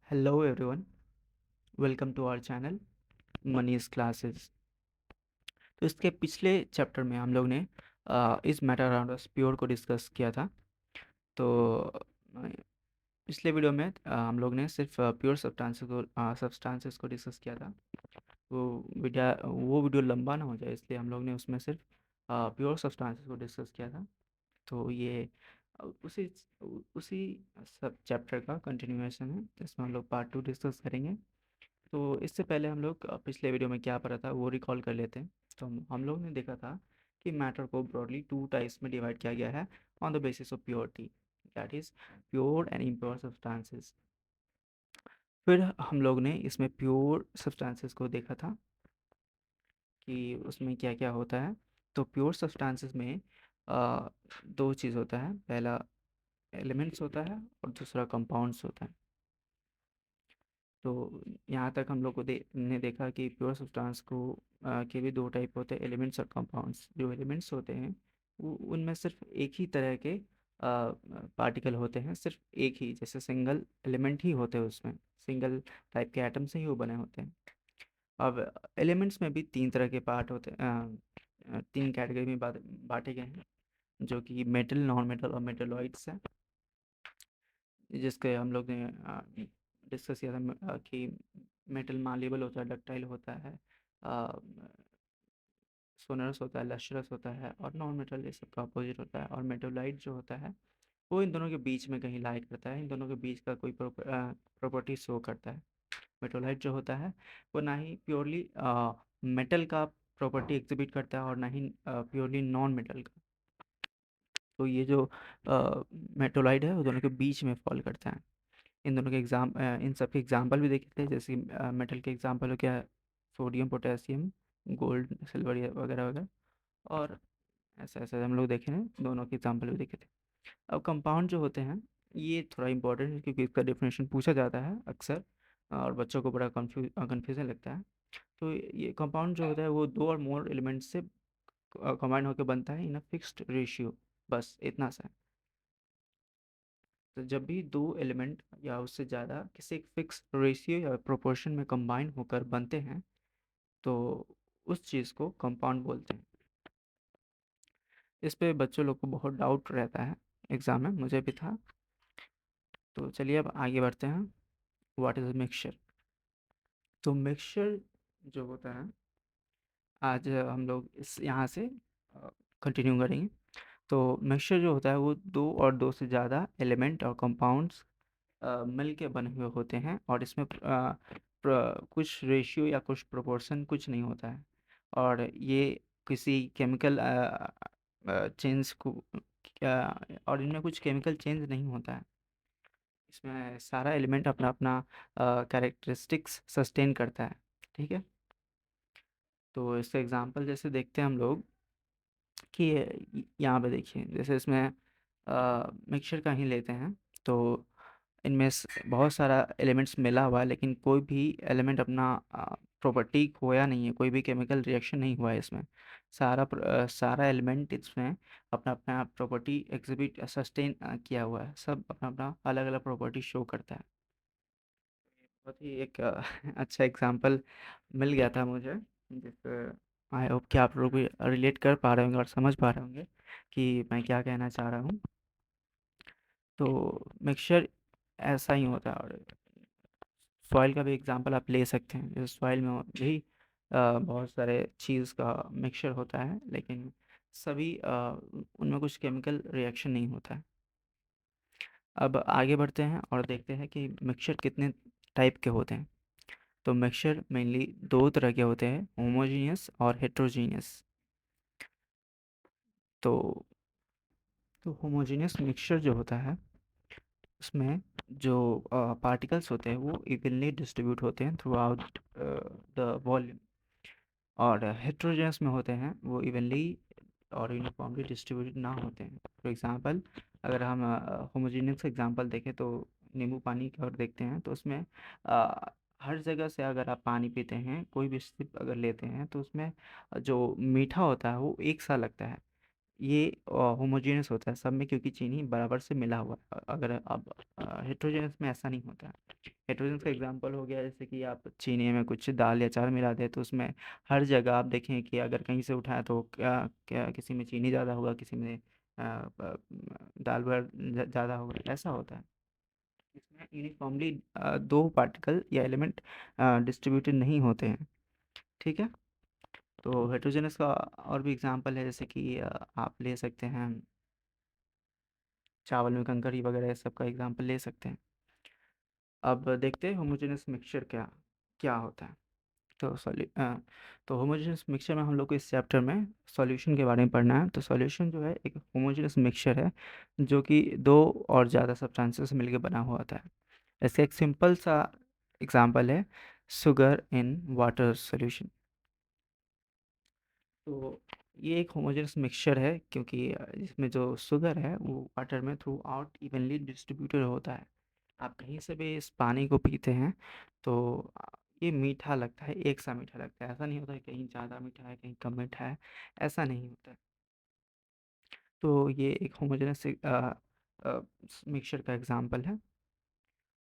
Hello everyone, welcome to our channel मनीज classes. तो इसके पिछले चैप्टर में हम लोग ने इस मैटर अराउंड अस प्योर को डिस्कस किया था। तो पिछले वीडियो में हम लोग ने सिर्फ प्योर सब्सटेंसेस को डिस्कस किया था। वो वीडियो लंबा ना हो जाए, इसलिए हम लोग ने उसमें सिर्फ प्योर सब्सटेंसेस को डिस्कस किया था। तो ये उसी उसी सब चैप्टर का कंटिन्यूएशन है, जिसमें हम लोग पार्ट 2 डिस्कस करेंगे। तो इससे पहले हम लोग पिछले वीडियो में क्या पढ़ा था वो रिकॉल कर लेते हैं। तो हम लोग ने देखा था कि मैटर को ब्रॉडली 2 टाइप्स में डिवाइड किया गया है on the basis of purity, that is pure and impure substances. फिर हम लोग ने इसमें प्योर सब्सटेंसेस को देखा था कि उसमें क्या क्या होता है। तो प्योर सब्सटेंसेस में दो चीज़ होता है, पहला एलिमेंट्स होता है और दूसरा कंपाउंड्स होता है। तो यहाँ तक हम लोग को ने देखा कि प्योर सब्सटेंस के भी दो टाइप होते हैं, एलिमेंट्स और कंपाउंड्स। जो एलिमेंट्स होते हैं वो उनमें सिर्फ एक ही तरह के पार्टिकल होते हैं, सिर्फ एक ही, जैसे सिंगल एलिमेंट ही होते हैं, उसमें सिंगल टाइप के एटम से ही वो बने होते हैं। अब एलिमेंट्स में भी तीन तरह के पार्ट होते हैं, तीन कैटेगरी में बांटे गए हैं, जो कि मेटल, नॉन मेटल और मेटलॉइड्स हैं। जिसके हम लोग ने डिस्कस किया था कि मेटल मालेबल होता है, डक्टाइल होता है, सोनरस होता है, लश्रस होता है, और नॉन मेटल ये सब का अपोजिट होता है। और मेटोलाइट जो होता है वो इन दोनों के बीच में कहीं लाई करता है, इन दोनों के बीच का कोई प्रॉपर्टी शो करता है। मेटोलाइट जो होता है वो ना ही प्योरली मेटल का प्रॉपर्टी एग्जिबिट करता है और ना ही प्योरली नॉन मेटल का। तो ये जो मेटोलाइट है वो दोनों के बीच में फॉल करता है। इन सब के एग्जाम्पल भी देखे थे, जैसे मेटल के एग्जाम्पल हो गया सोडियम, पोटेशियम, गोल्ड, सिल्वर वगैरह वगैरह। और ऐसा ऐसा हम लोग देखे हैं, दोनों के एग्जाम्पल भी देखे थे। अब कंपाउंड जो होते हैं ये थोड़ा इंपॉर्टेंट है, क्योंकि इसका डेफिनेशन पूछा जाता है अक्सर और बच्चों को बड़ा कन्फ्यूजन लगता है। तो ये कंपाउंड जो होता है वो दो और मोर एलिमेंट से कंबाइन होकर बनता है इन अ फिक्स्ड रेशियो, बस इतना सा है। तो जब भी दो एलिमेंट या उससे ज़्यादा किसी एक फिक्स रेशियो या प्रोपोर्शन में कंबाइन होकर बनते हैं तो उस चीज़ को कंपाउंड बोलते हैं। इस पे बच्चों लोग को बहुत डाउट रहता है, एग्ज़ाम में मुझे भी था। तो चलिए अब आगे बढ़ते हैं। What is mixture? तो मिक्सचर जो होता है, आज हम लोग इस यहाँ से कंटिन्यू करेंगे। तो मिक्सचर जो होता है वो दो और दो से ज़्यादा एलिमेंट और कंपाउंड्स मिल के बने हुए होते हैं, और इसमें कुछ रेशियो या कुछ प्रोपोर्शन कुछ नहीं होता है। और ये किसी केमिकल चेंज को और इनमें कुछ केमिकल चेंज नहीं होता है। इसमें सारा एलिमेंट अपना अपना कैरेक्टरिस्टिक्स सस्टेन करता है। ठीक है, तो इसका एग्जांपल जैसे देखते हैं हम लोग कि यहाँ पे देखिए, जैसे इसमें मिक्सचर का ही लेते हैं। तो इनमें बहुत सारा एलिमेंट्स मिला हुआ है, लेकिन कोई भी एलिमेंट अपना प्रॉपर्टी खोया नहीं है, कोई भी केमिकल रिएक्शन नहीं हुआ है इसमें। सारा एलिमेंट इसमें अपना अपना प्रॉपर्टी एग्जिबिट सस्टेन किया हुआ है, सब अपना अपना अलग अलग प्रॉपर्टी शो करता है। बहुत ही एक अच्छा एग्जांपल मिल गया था मुझे, जिससे आई होप कि आप लोग भी रिलेट कर पा रहे होंगे और समझ पा रहे होंगे कि मैं क्या कहना चाह रहा हूँ। तो मिक्सचर ऐसा ही होता है। और सॉइल का भी एग्जांपल आप ले सकते हैं, जैसे सॉइल में भी बहुत सारे चीज़ का मिक्सचर होता है, लेकिन सभी उनमें कुछ केमिकल रिएक्शन नहीं होता है। अब आगे बढ़ते हैं और देखते हैं कि मिक्सचर कितने टाइप के होते हैं। तो मिक्सचर मेनली दो तरह के होते हैं, होमोजीनियस और हेट्रोजीनियस। तो होमोजीनियस मिक्सचर जो होता है उसमें जो पार्टिकल्स होते हैं वो इवनली डिस्ट्रीब्यूट होते हैं थ्रू आउट द वॉल्यूम। और हेट्रोजेनस में होते हैं वो इवनली और यूनिफॉर्मली डिस्ट्रीब्यूटेड ना होते हैं। फॉर एग्जांपल, अगर हम होमोजीनियस एग्जांपल देखें तो नींबू पानी की ओर देखते हैं, तो उसमें हर जगह से अगर आप पानी पीते हैं, कोई भी सिप अगर लेते हैं, तो उसमें जो मीठा होता है वो एक सा लगता है। ये होमोजेनियस होता है सब में, क्योंकि चीनी बराबर से मिला हुआ है। अगर अब हेट्रोजेनियस में ऐसा नहीं होता है। हेटेरोजेनस का एग्जांपल हो गया जैसे कि आप चीनी में कुछ दाल या चावल मिला दें तो उसमें हर जगह आप देखें कि अगर कहीं से उठाएं तो क्या क्या किसी में चीनी ज़्यादा होगा, किसी में दाल भर ज़्यादा होगा, ऐसा होता है। इसमें यूनिफॉर्मली दो पार्टिकल या एलिमेंट डिस्ट्रीब्यूटेड नहीं होते हैं। ठीक है। तो हेटेरोजेनस का और भी एग्जांपल है जैसे कि आप ले सकते हैं चावल में कंकड़ी वगैरह, सब का एग्जांपल ले सकते हैं। अब देखते हैं होमोजेनस मिक्सचर क्या क्या होता है। तो तो होमोजेनस मिक्सचर में हम लोग को इस चैप्टर में सॉल्यूशन के बारे में पढ़ना है। तो सॉल्यूशन जो है एक होमोजेनस मिक्सचर है जो कि दो और ज़्यादा सब्सटेंसेस से मिलकर बना हुआ होता है। इसका एक सिंपल सा एग्जांपल है शुगर इन वाटर सॉल्यूशन। तो ये एक होमोजेनस मिक्सचर है क्योंकि इसमें जो शुगर है वो वाटर में थ्रू आउट इवनली डिस्ट्रीब्यूटेड होता है। आप कहीं से भी इस पानी को पीते हैं तो ये मीठा लगता है, एक सा मीठा लगता है। ऐसा नहीं होता है कहीं ज़्यादा मीठा है कहीं कम मीठा है, ऐसा नहीं होता है। तो ये एक होमोजेनस मिक्सचर का एग्जांपल है।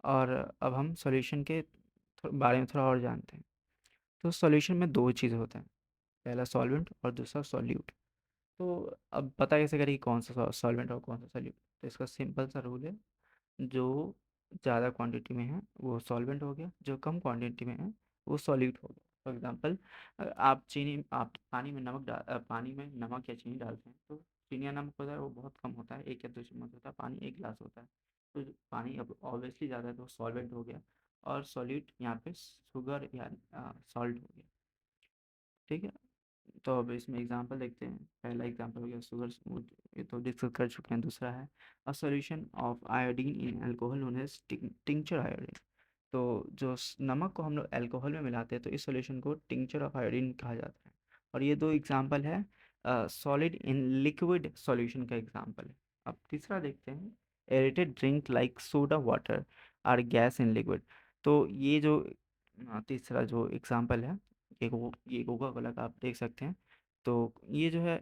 और अब हम सॉल्यूशन के बारे में थोड़ा और जानते हैं। तो सॉल्यूशन में दो चीज़ होते हैं, पहला सॉल्वेंट और दूसरा सॉल्यूट। तो अब पता कैसे करें कि कौन सा सॉल्वेंट और कौन सा सॉल्यूट। तो इसका सिंपल सा रूल है, जो ज़्यादा क्वांटिटी में है वो सॉल्वेंट हो गया, जो कम क्वांटिटी में है वो सॉल्यूट हो गया। फॉर एग्जांपल आप पानी में नमक या चीनी डालते हैं तो चीनी या नमक होता है वो बहुत कम होता है, एक या दो चम्मच होता है, पानी एक गिलास होता है। तो पानी अब ऑब्वियसली ज़्यादा है तो सॉल्वेंट हो गया, और सॉल्यूट यहाँ पे शुगर या सॉल्ट हो गया। ठीक है। तो अब इसमें एग्जांपल देखते हैं। पहला एग्जांपल हो गया शुगर, ये तो डिस्कस कर चुके हैं। दूसरा है a solution of iodine in alcohol known as tincture iodine. तो जो नमक को हम लोग अल्कोहल में मिलाते हैं तो इस सॉल्यूशन को टिंचर ऑफ आयोडीन कहा जाता है। और ये दो एग्जांपल है सॉलिड इन लिक्विड सॉल्यूशन का एग्जांपल है। अब तीसरा देखते हैं aerated drink like soda water or gas in liquid. तो ये जो तीसरा जो एग्जांपल है ये कोका कोला का आप देख सकते हैं। तो ये जो है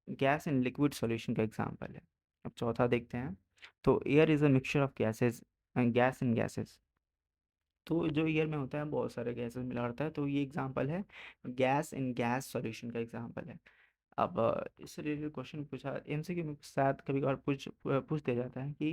गैस इन लिक्विड सॉल्यूशन का एग्जांपल है। अब चौथा देखते हैं। तो air is a mixture of gases and gas in gases. तो जो एयर में होता है बहुत सारे गैसेस मिला होता है, तो ये एग्जांपल है गैस इन गैस सॉल्यूशन का एग्जांपल है। अब इससे रिलेटेड क्वेश्चन पूछा एमसीक्यू में शायद कभी कभार पूछ दिया जाता है कि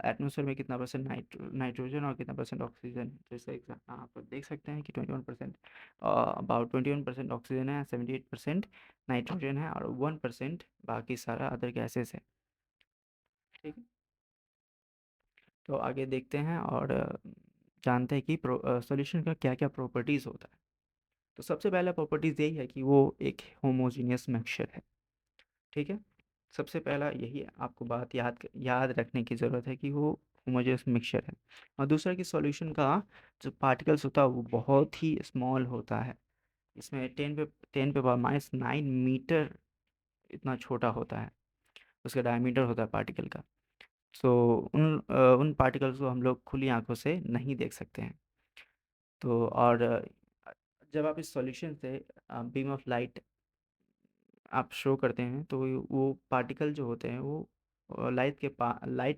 एटमॉस्फेयर में कितना परसेंट नाइट्रोजन और कितना परसेंट ऑक्सीजन है। तो इसका एग्जाम आप देख सकते हैं कि 21%, अबाउट 21% ऑक्सीजन है, 78% नाइट्रोजन है, और 1% बाकी सारा अदर गैसेस है। ठीक है। तो आगे देखते हैं और जानते हैं कि सॉल्यूशन का क्या क्या प्रॉपर्टीज़ होता है। तो सबसे पहला प्रॉपर्टीज़ यही है कि वो एक होमोजीनियस मिक्सचर है। ठीक है। सबसे पहला यही आपको बात याद रखने की ज़रूरत है कि वो होमोजेनियस मिक्सचर है। और दूसरा कि सॉल्यूशन का जो पार्टिकल्स होता है वो बहुत ही स्मॉल होता है। इसमें 10 पे पावर -9 मीटर इतना छोटा होता है, उसका डायमीटर होता है पार्टिकल का। सो उन पार्टिकल्स को हम लोग खुली आंखों से नहीं देख सकते हैं। तो और जब आप इस सॉल्यूशन से बीम ऑफ लाइट आप शो करते हैं तो वो पार्टिकल जो होते हैं वो लाइट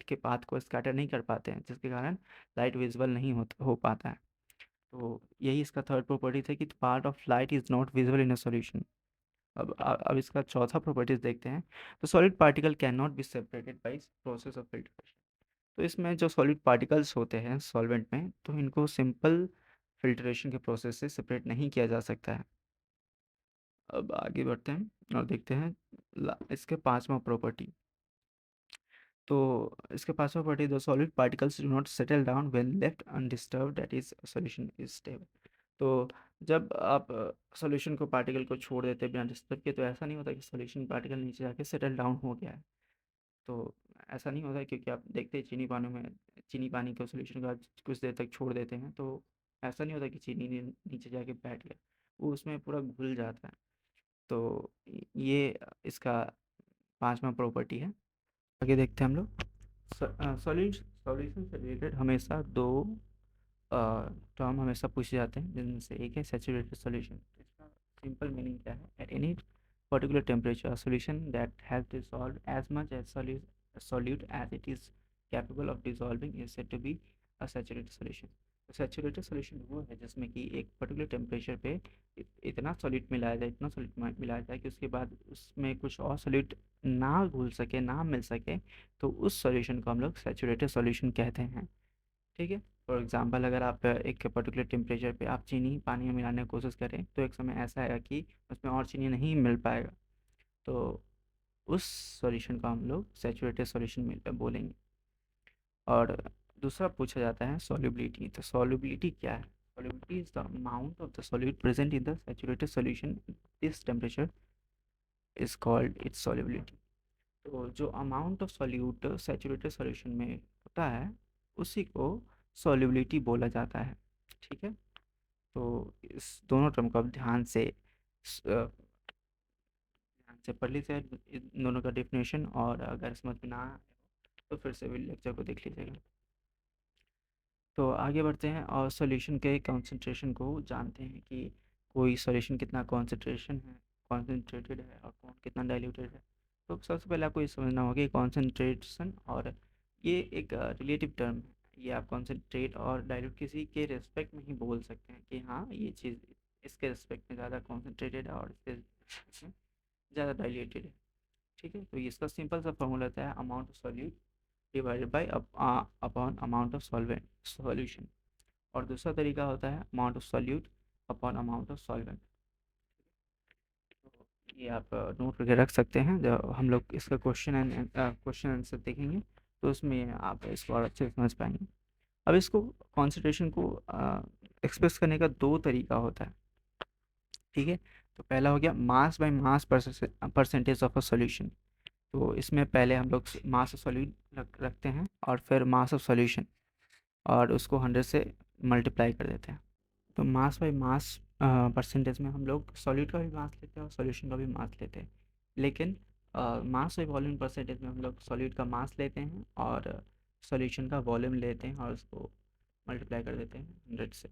के पाथ को स्कैटर नहीं कर पाते हैं, जिसके कारण लाइट विजिबल नहीं हो पाता है। तो यही इसका थर्ड प्रॉपर्टी था कि part of light is not visible in a solution. अब इसका चौथा प्रॉपर्टीज देखते हैं। तो solid particle can not be separated by process of filtration. तो इसमें जो सॉलिड पार्टिकल्स होते हैं सॉल्वेंट में, तो इनको सिंपल फिल्ट्रेशन के प्रोसेस से सेपरेट नहीं किया जा सकता है। अब आगे बढ़ते हैं और देखते हैं इसके पांचवा प्रॉपर्टी। तो इसके पांचवा property, the solid particles do not settle down when left undisturbed, that is solution is stable. तो जब आप सॉल्यूशन को पार्टिकल को छोड़ देते हैं बिना डिस्टर्ब किए तो ऐसा नहीं होता कि सॉल्यूशन पार्टिकल नीचे जाके सेटल डाउन हो गया है। तो ऐसा नहीं होता है क्योंकि आप देखते हैं चीनी पानी को सॉल्यूशन का कुछ देर तक छोड़ देते हैं तो ऐसा नहीं होता कि चीनी नीचे जाके बैठ गया, वो उसमें पूरा घुल जाता है। तो ये इसका पांचवा प्रॉपर्टी है। आगे देखते हैं हम लोग। सॉल्यूशन सॉल्यूशन से रिलेटेड हमेशा दो टर्म हमेशा पूछे जाते हैं, जिनमें से एक है सैचुरेटेड सॉल्यूशन। इसका सिंपल मीनिंग क्या है, at any particular temperature solution that has dissolve as much as solute as it is capable of dissolving is said to be saturated solution. तो सैचुरेटेड सॉल्यूशन वो है जिसमें कि एक पर्टिकुलर टेम्परेचर पे इतना सॉलिड मिलाया जाए, इतना सॉलिड मिलाया जाए कि उसके बाद उसमें कुछ और सॉलिड ना घुल सके, ना मिल सके, तो उस सॉल्यूशन को हम लोग सैचुरेटेड सॉल्यूशन कहते हैं। ठीक है। फॉर एग्जांपल अगर आप एक पर्टिकुलर टेम्परेचर पे आप चीनी पानी में मिलाने की कोशिश करें तो एक समय ऐसा आएगा कि उसमें और चीनी नहीं मिल पाएगा, तो उस सॉल्यूशन को हम लोग सैचुरेटेड सॉल्यूशन में बोलेंगे। और दूसरा पूछा जाता है सॉल्युबिलिटी। तो सॉल्युबिलिटी क्या है? Solubility is the amount of the solute present in the saturated solution, this temperature is called its solubility. तो जो amount of solute saturated solution में होता है उसी को सॉल्युबिलिटी बोला जाता है। ठीक है। तो इस दोनों टर्म को आप ध्यान से पढ़ लीजिए, इन दोनों का डेफिनेशन, और अगर समझ में ना आए तो फिर से भी लेक्चर को देख लीजिएगा। तो आगे बढ़ते हैं और सॉल्यूशन के कॉन्सेंट्रेशन को जानते हैं कि कोई सॉल्यूशन कितना कॉन्सेंट्रेशन है, कॉन्सेंट्रेटेड है, और कौन कितना डाइल्यूटेड है। तो सबसे पहले आपको ये समझना होगा कि कॉन्सेंट्रेशन और ये एक रिलेटिव टर्म है। ये आप कॉन्सेंट्रेट और डाइल्यूट किसी के रिस्पेक्ट में ही बोल सकते हैं कि हाँ ये चीज़ इसके रिस्पेक्ट में ज़्यादा कॉन्सेंट्रेटेड है और इसके respect में ज़्यादा डाइल्यूटेड है। ठीक है। तो इसका सिंपल सा फॉर्मूला होता है amount of solute divided by upon amount of solvent solution. और दूसरा तरीका होता है amount of solute upon amount of solvent. ये आप नोट करके रख सकते हैं, जब हम लोग इसका क्वेश्चन आंसर देखेंगे तो उसमें आप इसको और अच्छे से समझ पाएंगे। अब इसको कॉन्सेंट्रेशन को एक्सप्रेस करने का दो तरीका होता है। ठीक है। तो पहला हो गया mass by mass percentage of a solution. तो इसमें पहले हम लोग मास ऑफ सॉल्यूट रखते हैं और फिर मास ऑफ सॉल्यूशन, और उसको 100 से मल्टीप्लाई कर देते हैं। तो मास बाय मास परसेंटेज में हम लोग सॉल्यूट का भी मास लेते हैं और सॉल्यूशन का भी मास लेते हैं, लेकिन मास बाय वॉल्यूम परसेंटेज में हम लोग सॉल्यूट का मास लेते हैं और सॉल्यूशन का वॉल्यूम लेते हैं और उसको मल्टीप्लाई कर देते हैं 100 से।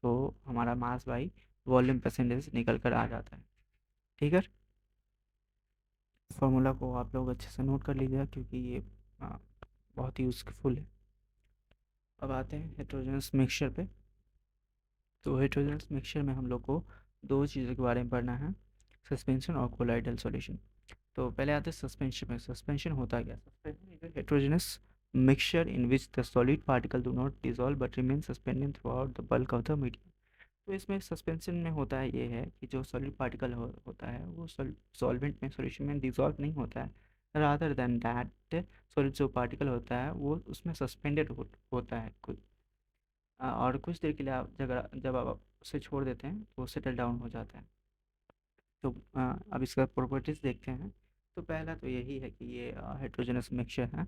तो हमारा मास बाई वॉल्यूम परसेंटेज निकल कर आ जाता है। ठीक है। फार्मूला को आप लोग अच्छे से नोट कर लीजिएगा क्योंकि ये बहुत ही यूज़फुल है। अब आते हैं हेट्रोजेनस मिक्सचर पे। तो हेट्रोजेनस मिक्सचर में हम लोग को दो चीज़ों के बारे में पढ़ना है, सस्पेंशन और कोलाइडल सॉल्यूशन। तो पहले आते हैं सस्पेंशन में। सस्पेंशन होता क्या? Suspension is a heterogeneous mixture in which the solid particle do not dissolve but remain suspended through out the bulk of the medium. तो इसमें सस्पेंशन में होता है ये है कि जो सॉलिड पार्टिकल होता है वो सॉल्वेंट में सॉल्यूशन में डिसॉल्व नहीं होता है, रादर देन दैट सॉलिड जो पार्टिकल होता है वो उसमें सस्पेंडेड होता है कुछ, और कुछ देर के लिए आप जब आप उसे छोड़ देते हैं तो सेटल डाउन हो जाता है। तो अब इसका प्रॉपर्टीज़ देखते हैं। तो पहला तो यही है कि ये हेट्रोजेनस मिक्सचर है।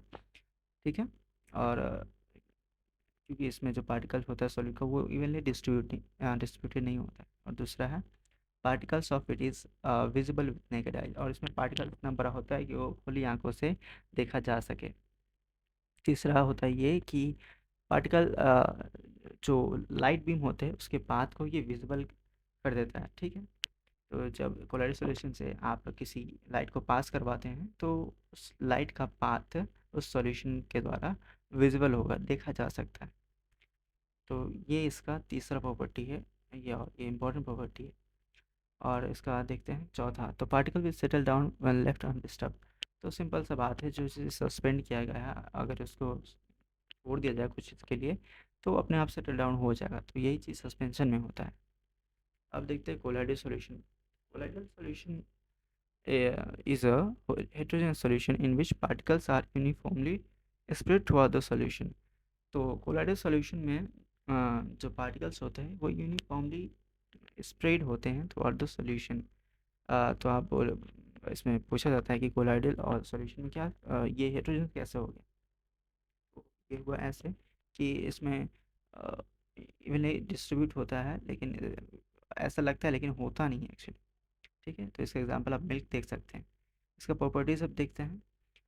ठीक है। और क्योंकि इसमें जो पार्टिकल होता है सॉलिड का वो इवनली डिस्ट्रीब्यूटेड नहीं होता है। और दूसरा है particles of it is visible with naked eye, और इसमें पार्टिकल इतना बड़ा होता है कि वो खुली आंखों से देखा जा सके। तीसरा होता है ये कि पार्टिकल जो लाइट बीम होते हैं उसके पाथ को ये विजिबल कर देता है। ठीक है। तो जब कोलाइडल सॉल्यूशन से आप किसी लाइट को पास करवाते हैं तो उस लाइट का पाथ उस सॉल्यूशन के द्वारा विजिबल होगा, देखा जा सकता है। तो ये इसका तीसरा प्रॉपर्टी है, ये इंपॉर्टेंट प्रॉपर्टी है। और इसका बाद देखते हैं चौथा। तो particle will settle down when left undisturbed. तो सिंपल सा बात है, जो चीज़ सस्पेंड किया गया है अगर उसको छोड़ दिया जाए कुछ चीज़ के लिए तो अपने आप सेटल डाउन हो जाएगा। तो यही चीज़ सस्पेंशन में होता है। अब देखते हैं colloidal solution. Colloidal solution is a heterogeneous solution in which particles are uniformly spread throughout the solution। तो कोलाइडल सॉल्यूशन में जो पार्टिकल्स होते हैं वो यूनिफॉर्मली स्प्रेड होते हैं थ्रू आउट द सॉल्यूशन। तो आप इसमें पूछा जाता है कि कोलाइडल और सॉल्यूशन में क्या ये हेटेरोजेनस कैसे हो गया? तो ये हुआ ऐसे कि इसमें इवनली डिस्ट्रीब्यूट होता है, लेकिन ऐसा लगता है लेकिन होता नहीं है एक्चुअली। ठीक है। तो इसका एग्जांपल आप मिल्क देख सकते हैं। इसका प्रॉपर्टीज अब देखते हैं।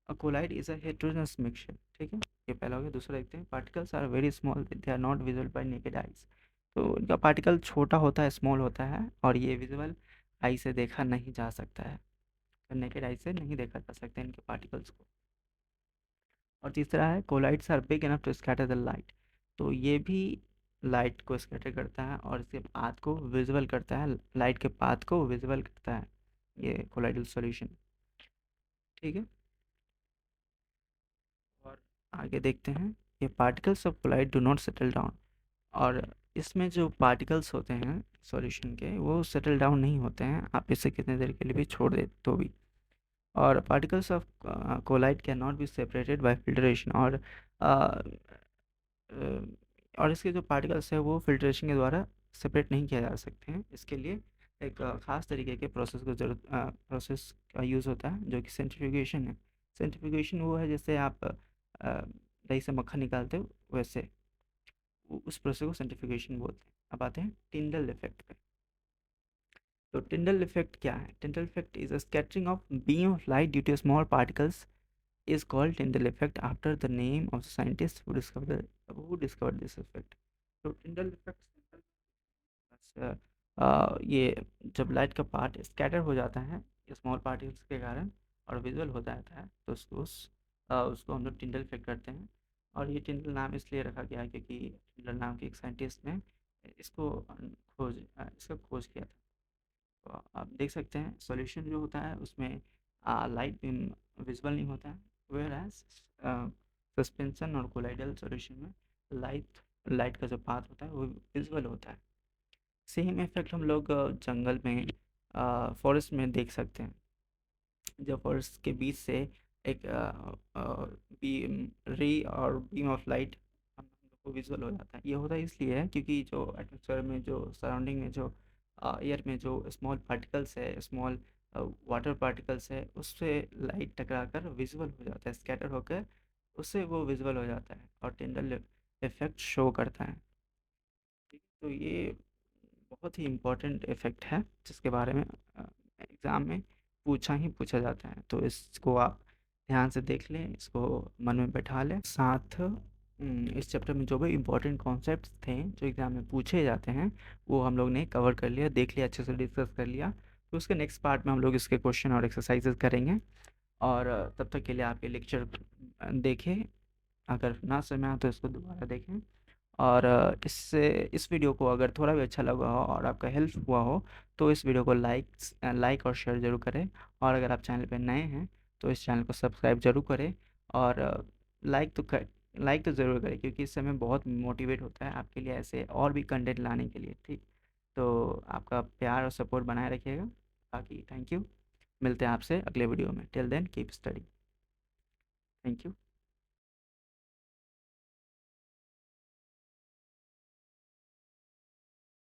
A colloid is a heterogeneous mixture. ठीक है। ये पहला हो गया। दूसरा देखते हैं particles are very small, they are not visible by naked eyes. तो इनका पार्टिकल छोटा होता है, स्मॉल होता है, और ये विजिबल आई से देखा नहीं जा सकता है। तो नेकेड आई से नहीं देखा जा सकता है इनके पार्टिकल्स को। और तीसरा है colloids are big enough to scatter the light. तो ये भी लाइट को स्कैटर करता है और इसके पाथ को विजिबल करता है, लाइट के पाथ को विजिबल करता है ये कोलाइडल सॉल्यूशन। ठीक है, और आगे देखते हैं, ये particles of colloid do not settle down. और इसमें जो पार्टिकल्स होते हैं सॉल्यूशन के, वो सेटल डाउन नहीं होते हैं, आप इसे कितने देर के लिए भी छोड़ दे तो भी। और particles of colloid can not be separated by filtration. और इसके जो पार्टिकल्स है वो फिल्ट्रेशन के द्वारा सेपरेट नहीं किया जा सकते हैं। इसके लिए एक ख़ास तरीके के प्रोसेस को जरूरत प्रोसेस का यूज़ होता है, जो कि सेंट्रीफ्यूगेशन है। सेंट्रीफ्यूगेशन वो है जैसे आप दही से मक्खन निकालते हो, वैसे उस प्रोसेस को सेंट्रीफ्यूगेशन बोलते हैं। अब आते हैं टिंडल इफेक्ट पे। तो टिंडल इफेक्ट क्या है? Tyndall effect is a scattering of beam of light due to small particles is called Tyndall effect after the name of the scientist who discovered this effect. तो Tyndall effect ये जब light का part scatter हो जाता है small particles के कारण और विजुअल हो जाता है, तो उसको हम लोग टिंडल इफेक्ट करते हैं। और ये टिंडल नाम इसलिए रखा गया क्योंकि टिंडल नाम के एक साइंटिस्ट ने इसका खोज किया था। तो आप देख सकते हैं सॉल्यूशन जो होता है उसमें लाइट बीम विजिबल नहीं होता है, वेयर एज सस्पेंशन और कोलाइडल सॉल्यूशन में लाइट लाइट का जो पाथ होता है वो विजिबल होता है। सेम इफेक्ट हम लोग जंगल में फॉरेस्ट में देख सकते हैं, जब फॉरेस्ट के बीच से एक बीम रे और बीम ऑफ लाइट हम लोग को विजुअल हो जाता है। ये होता है इसलिए है क्योंकि जो एटमॉस्फेयर में, जो सराउंडिंग में, जो एयर में जो स्मॉल पार्टिकल्स है, स्मॉल वाटर पार्टिकल्स है, उससे लाइट टकरा कर विजुअल हो जाता है, स्कैटर होकर उससे वो विजुअल हो जाता है और टिंडल इफेक्ट शो करता है। ठीक है, तो ये बहुत ही इम्पोर्टेंट इफ़ेक्ट है जिसके बारे में एग्ज़ाम में पूछा ही पूछा जाता है। तो इसको आप ध्यान से देख लें, इसको मन में बैठा लें। साथ इस चैप्टर में जो भी इम्पोर्टेंट कॉन्सेप्ट्स थे जो एग्ज़ाम में पूछे जाते हैं, वो हम लोग ने कवर कर लिया, देख लिया, अच्छे से डिस्कस कर लिया। तो उसके नेक्स्ट पार्ट में हम लोग इसके क्वेश्चन और एक्सरसाइजेज करेंगे। और तब तक के लिए आप ये लेक्चर देखें, अगर ना समझ में आए तो इसको दोबारा देखें। और इससे इस वीडियो को अगर थोड़ा भी अच्छा लगा हो और आपका हेल्प हुआ हो तो इस वीडियो को लाइक और शेयर ज़रूर करें। और अगर आप चैनल पे नए हैं तो इस चैनल को सब्सक्राइब ज़रूर करें। और लाइक तो कर लाइक तो ज़रूर करें क्योंकि इससे हमें बहुत मोटिवेट होता है आपके लिए ऐसे और भी कंटेंट लाने के लिए। ठीक, तो आपका प्यार और सपोर्ट बनाए रखिएगा। बाकी थैंक यू, मिलते हैं आपसे अगले वीडियो में। Till then keep study. Thank you.